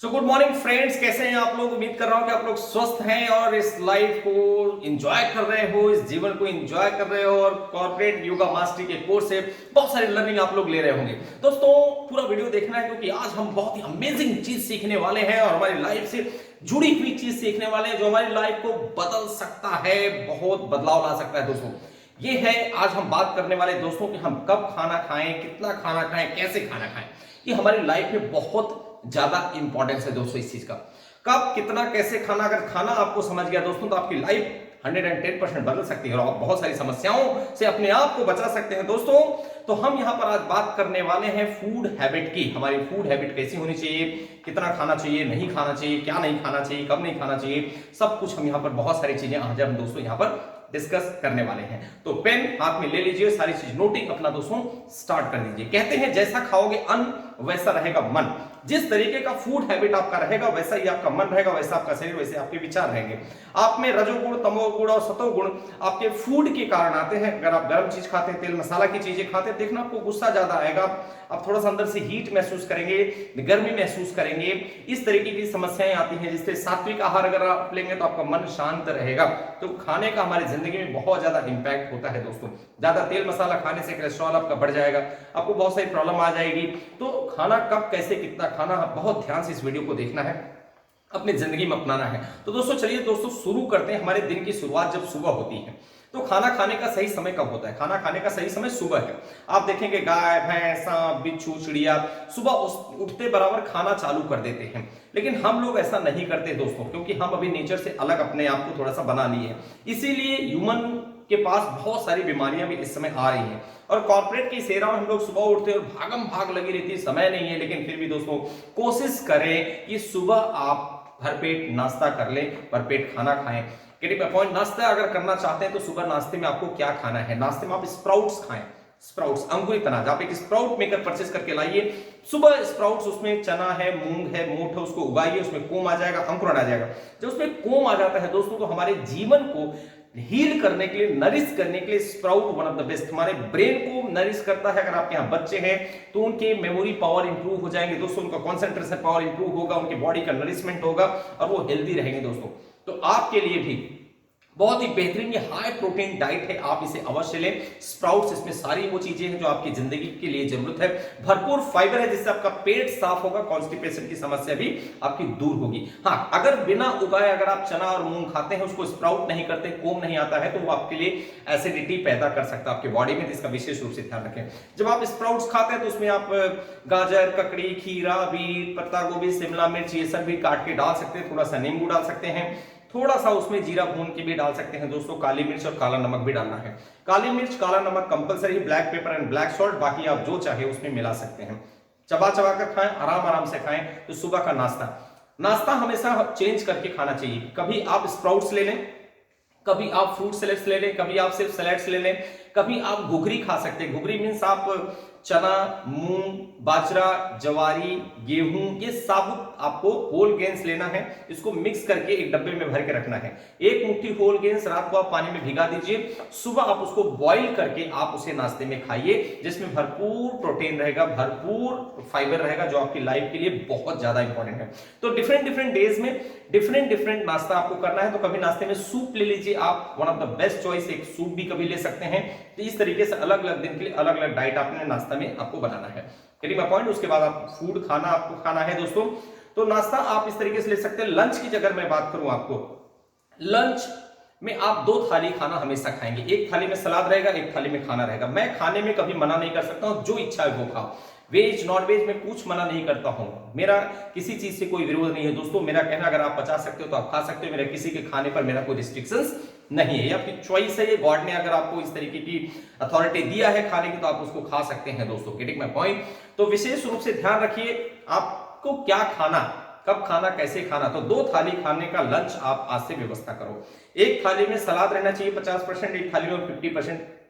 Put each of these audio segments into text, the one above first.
Good morning friends, कैसे हैं आप लोग। उम्मीद कर रहा हूं कि आप लोग स्वस्थ हैं और इस लाइफ को एंजॉय कर रहे हो, इस जीवन को एंजॉय कर रहे हो और कॉर्पोरेट योगा मास्टरी के कोर्स से बहुत सारी लर्निंग आप लोग ले रहे होंगे। दोस्तों पूरा वीडियो देखना है क्योंकि आज हम बहुत ही अमेजिंग चीज सीखने वाले हैं और हमारी लाइफ से जुड़ी हुई चीज सीखने वाले हैं जो हमारी लाइफ को बदल सकता है, बहुत बदलाव ला सकता है। दोस्तों ये है आज हम बात करने वाले दोस्तों कि हम कब खाना खाएं, कितना खाना खाएं, कैसे खाना खाएं। ये हमारी लाइफ में बहुत ज्यादा इंपॉर्टेंस है दोस्तों इस चीज का। कब कितना कैसे खाना, अगर खाना आपको समझ गया दोस्तों तो आपकी लाइफ 110% बदल सकती है और आप बहुत सारी समस्याओं से अपने आप को बचा सकते हैं। दोस्तों तो हम यहां पर आज बात करने वाले हैं फूड हैबिट की। हमारी फूड हैबिट कैसी होनी चाहिए, कितना खाना चाहिए, नहीं खाना चाहिए, क्या नहीं खाना चाहिए, कब नहीं खाना चाहिए, सब कुछ हम यहां पर बहुत सारी चीजें आज हम दोस्तों यहां पर डिस्कस करने वाले हैं। तो पेन हाथ में ले लीजिए, सारी चीज नोटिंग अपना दोस्तों स्टार्ट कर दीजिए। कहते हैं जैसा खाओगे अन्न वैसा रहेगा मन। जिस तरीके का फूड हैबिट आपका रहेगा वैसा ही आपका मन रहेगा, वैसा आपका शरीर, वैसे आपके विचार रहेंगे। आप में रजोगुण, तमोगुण और सतोगुण आपके फूड के कारण आते हैं। अगर आप गर्म चीज खाते हैं, तेल मसाला की चीजें खाते हैं, देखना आपको गुस्सा ज्यादा आएगा, आप थोड़ा सा अंदर से हीट महसूस करेंगे, गर्मी महसूस करेंगे। इस तरीके की समस्याएं आती हैं। जिससे सात्विक आहार अगर आप लेंगे तो आपका मन शांत रहेगा। तो खाने का हमारी जिंदगी में बहुत ज्यादा इंपैक्ट होता है दोस्तों। ज्यादा तेल मसाला खाने से कोलेस्ट्रॉल आपका बढ़ जाएगा, आपको बहुत सारी प्रॉब्लम आ जाएगी। तो खाना कब कैसे कितना खाना, बहुत ध्यान से इस वीडियो को देखना है, अपनी जिंदगी में अपनाना है। तो दोस्तों चलिए दोस्तों शुरू करते हैं। हमारे दिन की शुरुआत जब सुबह होती है तो खाना खाने का सही समय कब होता है? खाना खाने का सही समय सुबह है। आप देखेंगे गाय, भैंस, सांप, बिच्छू, चिड़िया सुबह उठते बराबर खाना चालू कर देते हैं। लेकिन हम लोग ऐसा नहीं करते दोस्तों, क्योंकि हम अभी नेचर से अलग अपने आप को थोड़ा सा बना लिए हैं। इसीलिए ह्यूमन के पास बहुत सारी बीमारियां भी इस समय आ रही हैं। और कॉर्पोरेट की सेरा में हम लोग सुबह उठते हैं और भागम भाग लगी रहती है, समय नहीं है। लेकिन फिर भी दोस्तों कोशिश करें कि सुबह आप भरपेट नाश्ता कर लें, भरपेट खाना खाएं। Getting my point. नाश्ता अगर करना चाहते हैं तो सुबह नाश्ते में आपको क्या खाना है? नाश्ते में आप स्प्राउट्स खाएं। स्प्राउट्स, अंकुरित अनाज। आप एक स्प्राउट मेकर परचेस करके लाइए। सुबह स्प्राउट्स, उसमें चना है, मूंग है, मोठ है, उसको उगाइए, उसमें कोम आ जाएगा, अंकुरण आ जाएगा। जब उसमें कोम आ जाता है दोस्तों तो हमारे जीवन को हील करने के लिए, नरिश करने के लिए sprout one of the best. हमारे ब्रेन को नरिश करता है। अगर आपके यहाँ बच्चे हैं तो उनके मेमोरी पावर इंप्रूव हो जाएंगे दोस्तों, उनका कॉन्सेंट्रेशन पावर इंप्रूव होगा, उनके बॉडी का नरिशमेंट होगा और वो हेल्दी रहेंगे दोस्तों। तो आपके लिए भी बहुत ही बेहतरीन ये हाई प्रोटीन डाइट है, आप इसे अवश्य लें। स्प्राउट्स, इसमें सारी वो चीजें हैं जो आपकी जिंदगी के लिए जरूरत है। भरपूर फाइबर है जिससे आपका पेट साफ होगा, कॉन्स्टिपेशन की समस्या भी आपकी दूर होगी। हाँ, अगर बिना उगाए अगर आप चना और मूंग खाते हैं, उसको स्प्राउट नहीं करते, कोम नहीं आता है, तो वो आपके लिए एसिडिटी पैदा कर सकता है आपके बॉडी में। इसका विशेष रूप से ध्यान रखें। जब आप स्प्राउट्स खाते हैं तो उसमें आप गाजर, ककड़ी, खीरा, बीट, पत्ता गोभी, शिमला मिर्च ये सब भी काट के डाल सकते हैं। थोड़ा सा नींबू डाल सकते हैं, थोड़ा सा उसमें जीरा भून के भी डाल सकते हैं दोस्तों। काली मिर्च और काला नमक भी डालना है। काली मिर्च, काला नमक compulsory, black pepper and black salt बाकी आप जो चाहे उसमें मिला सकते हैं। चबा चबा कर खाएं, आराम आराम से खाएं। तो सुबह का नाश्ता हमेशा चेंज करके खाना चाहिए। कभी आप स्प्राउट्स ले लें, कभी आप फ्रूट सैलेड्स ले लें, कभी आप सिर्फ सैलेड्स ले लें, कभी आप घुघरी खा सकते हैं। घुघरी मीन्स आप चना, मूंग, बाजरा, जवारी, गेहूं, ये साबुत आपको होल गेंस लेना है। इसको मिक्स करके एक डब्बे में भर के रखना है। एक मुट्ठी होल गेंस रात को आप पानी में भिगा दीजिए, सुबह आप उसको बॉईल करके आप उसे नाश्ते में खाइए, जिसमें भरपूर प्रोटीन रहेगा, भरपूर फाइबर रहेगा, जो आपकी लाइफ के लिए बहुत ज्यादा इंपॉर्टेंट है। तो डिफरेंट डेज में डिफरेंट नाश्ता आपको करना है। तो कभी नाश्ते में सूप ले लीजिए आप, one of the best choice, एक सूप भी कभी ले सकते हैं। तो इस तरीके से अलग अलग दिन के लिए अलग अलग डाइट आपने नाश्ता में आपको बनाना है। Getting my point. उसके बाद आप फूड खाना आपको खाना है दोस्तों। तो नाश्ता आप इस तरीके से ले सकते हैं। लंच की अगर मैं बात करूं आपको, लंच में आप 2 थाली खाना हमेशा खाएंगे। एक थाली में सलाद रहेगा, एक थाली में खाना रहेगा। मैं खाने में कभी मना नहीं कर सकता हूं, जो इच्छा है वो खाओ। वेज नॉन वेज में कुछ मना नहीं करता हूं, मेरा किसी चीज से कोई विरोध नहीं है दोस्तों। मेरा कहना अगर आप बचा सकते हो तो आप खा सकते हो। मेरा किसी के खाने पर मेरा कोई रिस्ट्रिक्शंस नहीं है, आपकी चॉइस है। ये गॉड ने अगर आपको इस तरीके की अथॉरिटी दिया है खाने की तो आप उसको खा सकते हैं दोस्तों। Getting my point. तो विशेष रूप से ध्यान रखिए आपको क्या खाना, कब खाना, कैसे खाना। तो 2 थाली खाने का लंच आप आज से व्यवस्था करो। एक थाली में सलाद रहना चाहिए 50%, एक थाली में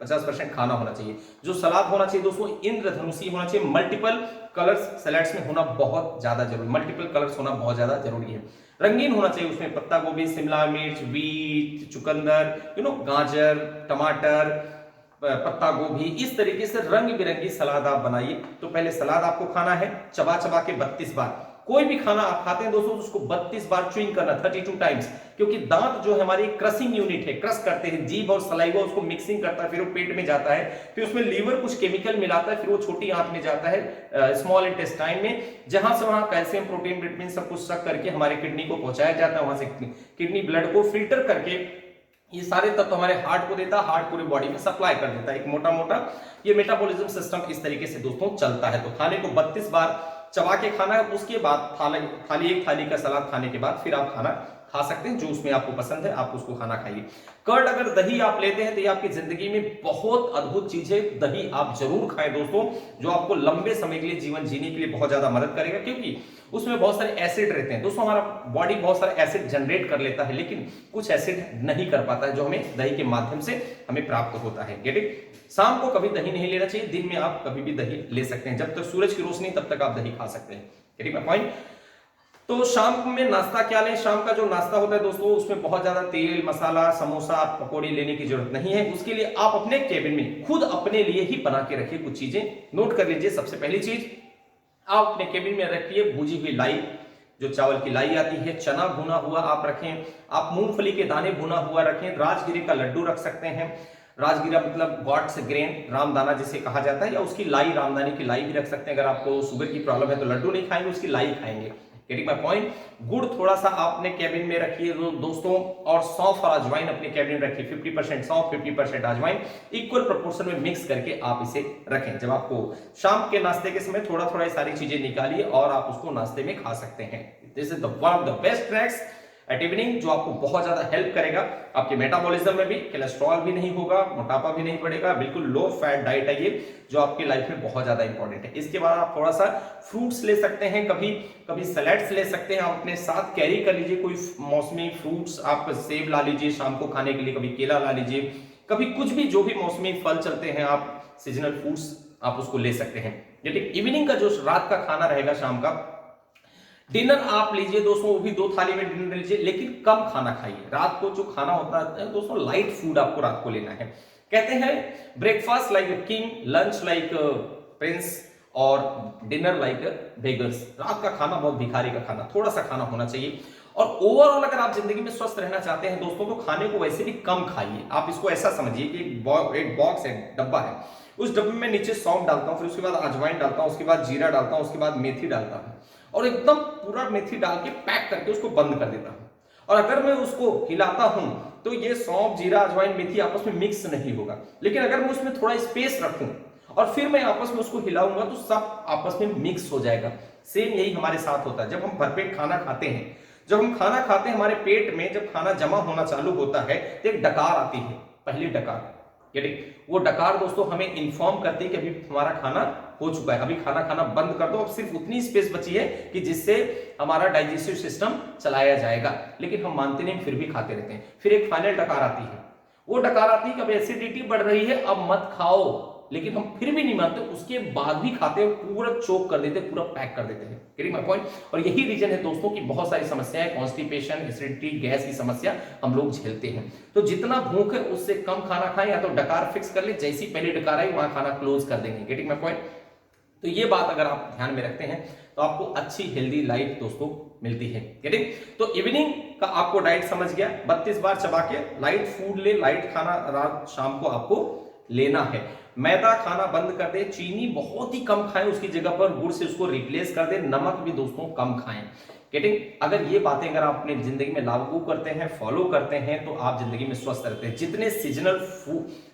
50% खाना होना चाहिए। जो सलाद होना चाहिए दोस्तों इंद्रधनुषी होना चाहिए। मल्टीपल कलर्स सलाड्स में होना बहुत ज्यादा जरूरी, मल्टीपल कलर्स होना बहुत ज्यादा जरूरी है। रंगीन होना चाहिए, उसमें पत्ता गोभी, शिमला मिर्च, बीट, चुकंदर, गाजर, टमाटर, पत्ता गोभी, इस तरीके से रंग बिरंगी सलाद आप बनाइए। तो पहले सलाद आपको खाना है चबा चबा के 32 बार। कोई भी खाना आप खाते हैं दोस्तों, उसको 32 बार च्यूइंग करना, 32 टाइम्स, क्योंकि दांत जो है हमारी क्रशिंग यूनिट है, क्रश करते हैं, जीभ और सलाइवा उसको मिक्सिंग करता है, फिर वो पेट में जाता है, फिर उसमें लीवर कुछ केमिकल मिलाता है, फिर वो छोटी आंत में जाता है, स्मॉल इंटेस्टाइन में, जहां से वहां कैल्शियम, प्रोटीन, विटामिन सब कुछ सक करके हमारे किडनी को पहुंचाया जाता है, वहां से किडनी ब्लड को फिल्टर करके ये सारे तत्व हमारे हार्ट को देता है, हार्ट पूरी बॉडी में सप्लाई कर देता है। एक मोटा मोटा ये मेटाबॉलिज्म सिस्टम इस तरीके से दोस्तों चलता है। तो खाने को 32 बार चबा के खाना है, उसके बाद एक थाली का सलाद खाने के बाद फिर आप खाना खा सकते हैं, जो उसमें आपको पसंद है आप उसको खाना खाइए। कर्ड अगर दही आप लेते हैं तो ये आपकी जिंदगी में बहुत अद्भुत चीज है। दही आप जरूर खाएं दोस्तों, जो आपको लंबे समय के लिए जीवन जीने के लिए बहुत ज्यादा मदद करेगा, क्योंकि उसमें बहुत सारे एसिड रहते हैं दोस्तों। हमारा बॉडी बहुत सारे एसिड जनरेट कर लेता है, लेकिन कुछ एसिड नहीं कर पाता है, जो हमें दही के माध्यम से हमें प्राप्त होता है। Get it? शाम को कभी दही नहीं लेना चाहिए, दिन में आप कभी भी दही ले सकते हैं, जब तक सूरज की रोशनी तब तक आप दही खा सकते हैं। Get it point? तो शाम में नाश्ता क्या लें? शाम का जो नाश्ता होता है दोस्तों, उसमें बहुत ज्यादा तेल, मसाला, समोसा, पकौड़ी लेने की जरूरत नहीं है। उसके लिए आप अपने केबिन में खुद अपने लिए ही बना के रखिए कुछ चीजें। नोट कर लीजिए, सबसे पहली चीज आप अपने केबिन में रखिए भुजी हुई लाई, जो चावल की लाई आती है, चना भुना हुआ आप रखें, आप मूंगफली के दाने भुना हुआ रखें, राजगिरे का लड्डू रख सकते हैं। राजगिरा मतलब गॉड्स ग्रेन, रामदाना जिसे कहा जाता है, या उसकी लाई, रामदाने की लाई भी रख सकते हैं। अगर आपको शुगर की प्रॉब्लम है तो लड्डू नहीं खाएंगे, उसकी लाई खाएंगे। Getting my point? गुड़ थोड़ा सा आप अपने कैबिन में रखिए दोस्तों, और सौंफ और अजवाइन अपने कैबिन में रखिए। 50% सौंफ, 50% अजवाइन, इक्वल प्रोपोर्शन में मिक्स करके आप इसे रखें। जब आपको शाम के नाश्ते के समय थोड़ा थोड़ा ये सारी चीजें निकालिए और आप उसको नाश्ते में खा सकते हैं। This is one of the best tracks at evening, जो आपको बहुत ज्यादा हेल्प करेगा। आपके मेटाबॉलिज्म में भी, कोलेस्ट्रॉल भी नहीं होगा, मोटापा भी नहीं बढ़ेगा, बिल्कुल लो फैट डाइट है ये, जो आपकी लाइफ में बहुत ज्यादा इंपॉर्टेंट है। इसके बाद आप थोड़ा सा फ्रूट्स ले सकते हैं, कभी कभी सैलेड्स ले सकते हैं, आप अपने साथ कैरी कर लीजिए कोई मौसमी फ्रूट्स। आप सेब ला लीजिए शाम को खाने के लिए, कभी केला ला लीजिए, कभी कुछ भी, जो भी मौसमी फल चलते हैं, आप सीजनल फ्रूट्स आप उसको ले सकते हैं। लेकिन इवनिंग का जो रात का खाना रहेगा, शाम का डिनर आप लीजिए दोस्तों, वो भी 2 थाली में डिनर लीजिए, लेकिन कम खाना खाइए। रात को जो खाना होता है दोस्तों, लाइट फूड आपको रात को लेना है। कहते हैं breakfast like a king, lunch like Prince, और डिनर लाइक बेगर्स। रात का खाना बहुत भिखारी का खाना, थोड़ा सा खाना होना चाहिए। और ओवरऑल अगर आप जिंदगी में स्वस्थ रहना चाहते हैं दोस्तों, तो खाने को वैसे भी कम खाइए। आप इसको ऐसा समझिए कि एक बॉक्स है, डब्बा है, उस डब्बे में नीचे सौंफ डालता हूं, फिर उसके बाद अजवाइन डालता हूं, उसके बाद जीरा डालता हूं, उसके बाद मेथी डालता हूं, और एकदम पूरा मेथी डाल के पैक करके उसको बंद कर देता हूं। और अगर मैं उसको हिलाता हूं तो ये सौंफ, जीरा, अजवाइन, मेथी आपस में मिक्स नहीं होगा। लेकिन अगर मैं उसमें थोड़ा स्पेस रखूं और फिर मैं आपस में उसको हिलाऊंगा तो सब आपस में मिक्स हो जाएगा। सेम यही हमारे साथ होता है। जब हम भरपेट खाना खाते हैं, जब हम खाना खाते हैं, हमारे पेट में जब खाना जमा होना चालू होता है तो एक डकार आती है, पहली डकार। वो डकार दोस्तों हमें इन्फॉर्म करती है कि अभी हमारा खाना हो चुका है, अभी खाना खाना बंद कर दो, अब सिर्फ उतनी स्पेस बची है कि जिससे हमारा डाइजेस्टिव सिस्टम चलाया जाएगा। लेकिन हम मानते नहीं, फिर भी खाते रहते हैं। फिर एक फाइनल डकार आती है, वो डकार आती है कि अब एसिडिटी बढ़ रही है, अब मत खाओ। लेकिन हम फिर भी नहीं मानते, उसके बाद भी खाते हैं, पूरा चोक कर देते हैं, पूरा पैक कर देते हैं। Getting my point? और यही रीजन है दोस्तों कि बहुत सारी समस्याएं, कॉन्स्टिपेशन, एसिडिटी, गैस की समस्या हम लोग झेलते हैं। तो जितना भूख है उससे कम खाना खाएं, या तो डकार फिक्स कर ले, जैसी पहली डकार आई वहां खाना क्लोज कर देंगे। Getting my point? तो ये बात अगर आप ध्यान में रखते हैं तो आपको अच्छी हेल्दी लाइफ दोस्तों मिलती है। गेटिंग? तो इवनिंग का आपको डाइट समझ गया, 32 बार चबा के लाइट फूड ले, लाइट खाना रात शाम को आपको लेना है। मैदा खाना बंद कर दे, चीनी बहुत ही कम खाएं, उसकी जगह पर गुड़ से उसको रिप्लेस कर दे, नमक भी दोस्तों कम खाएं। गेटिंग? अगर ये बातें अगर आप अपनी जिंदगी में लागू करते हैं, फॉलो करते हैं, तो आप जिंदगी में स्वस्थ रहते हैं। जितने सीजनल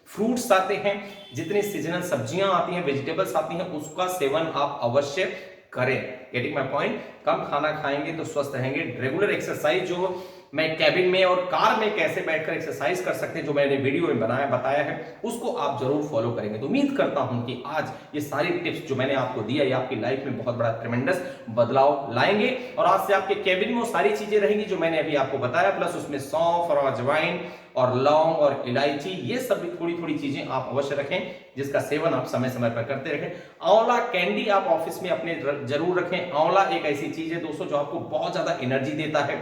फ्रूट्स आते हैं, जितनी सीजनल सब्जियां आती हैं, वेजिटेबल्स आती हैं, उसका सेवन आप अवश्य करें। Getting my point? कम खाना खाएंगे तो स्वस्थ रहेंगे। रेगुलर एक्सरसाइज जो मैं कैबिन में और कार में कैसे बैठकर एक्सरसाइज कर सकते हैं, जो मैंने वीडियो में बताया है, उसको आप जरूर फॉलो करेंगे। तो उम्मीद करता हूं कि आज ये सारी टिप्स जो मैंने आपको दिया, ये आपकी लाइफ में बहुत बड़ा ट्रेमेंडस बदलाव लाएंगे। और आज से आपके कैबिन में वो सारी चीजें रहेंगी जो मैंने अभी आपको बताया, प्लस उसमें सौंफ और अजवाइन और लौंग और इलायची, ये सब भी थोड़ी थोड़ी चीजें आप अवश्य रखें, जिसका सेवन आप समय समय पर करते रखें। आंवला कैंडी आप ऑफिस में अपने जरूर रखें। आंवला एक ऐसी चीज है दोस्तों जो आपको बहुत ज्यादा एनर्जी देता है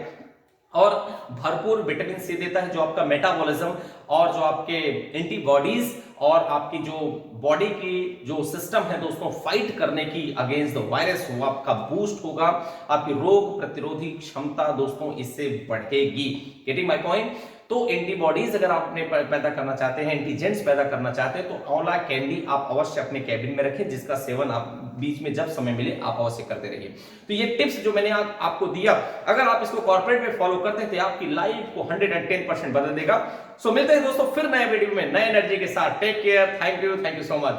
और भरपूर विटामिन सी देता है, जो आपका मेटाबॉलिज्म और जो आपके एंटीबॉडीज और आपकी जो बॉडी की जो सिस्टम है दोस्तों फाइट करने की अगेंस्ट द वायरस वो आपका बूस्ट होगा, आपकी रोग प्रतिरोधी क्षमता दोस्तों इससे बढ़ेगी। Getting my point? तो एंटीबॉडीज अगर आप अपने पैदा करना चाहते हैं, एंटीजेंट्स पैदा करना चाहते हैं, तो आंवला कैंडी आप अवश्य अपने कैबिन में रखें, जिसका सेवन आप बीच में जब समय मिले आप अवश्य करते रहिए। तो ये टिप्स जो मैंने आपको दिया, अगर आप इसको कॉर्पोरेट में फॉलो करते हैं तो आपकी लाइफ को 110% बदल देगा। सो मिलते हैं दोस्तों फिर नए वीडियो में नए एनर्जी के साथ। Take care, thank you so much.